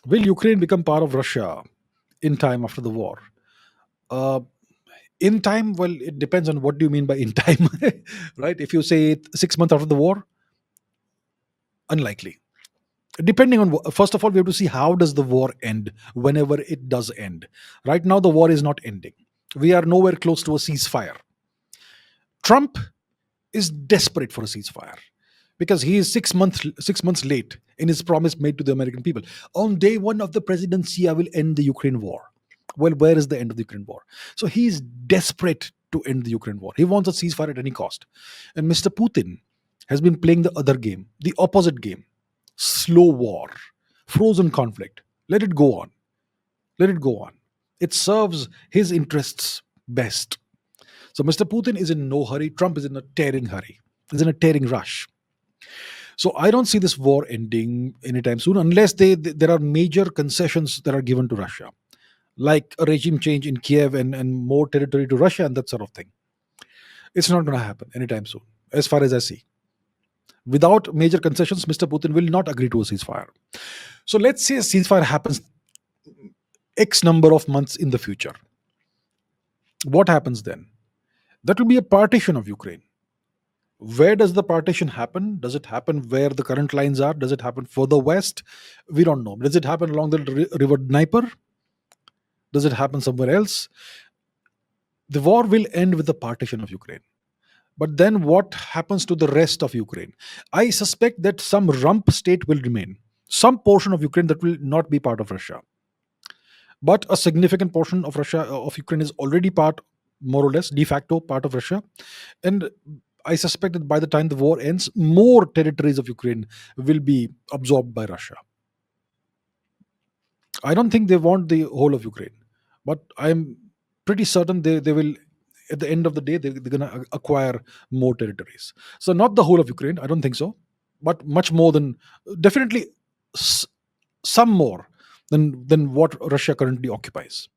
Will Ukraine become part of Russia in time after the war? Uh, in time, well, it depends on what do you mean by in time, right? If you say 6 months after the war, unlikely. Depending on first of all, we have to see how does the war end whenever it does end. Right now, the war is not ending. We are nowhere close to a ceasefire. Trump is desperate for a ceasefire because he is 6 months late in his promise made to the American people. On day one of the presidency, I will end the Ukraine war. Well, where is the end of the Ukraine war? So he is desperate to end the Ukraine war. He wants a ceasefire at any cost. And Mr. Putin has been playing the other game, the opposite game, slow war, frozen conflict. Let it go on. Let it go on. It serves his interests best. So Mr. Putin is in no hurry. Trump is in a tearing hurry. Is in a tearing rush. So I don't see this war ending anytime soon unless there are major concessions that are given to Russia, like a regime change in Kiev and more territory to Russia and that sort of thing. It's not going to happen anytime soon, as far as I see. Without major concessions, Mr. Putin will not agree to a ceasefire. So let's say a ceasefire happens X number of months in the future. What happens then? That will be a partition of Ukraine. Where does the partition happen? Does it happen where the current lines are? Does it happen further west? We don't know. Does it happen along the river Dnieper? Does it happen somewhere else? The war will end with the partition of Ukraine. But then what happens to the rest of Ukraine? I suspect that some rump state will remain, some portion of Ukraine that will not be part of Russia. But a significant portion of Ukraine is already part, more or less, de facto part of Russia. And I suspect that by the time the war ends, more territories of Ukraine will be absorbed by Russia. I don't think they want the whole of Ukraine, but I'm pretty certain they will. At the end of the day, they're going to acquire more territories. So not the whole of Ukraine. I don't think so, but much more than definitely s- some more than what Russia currently occupies.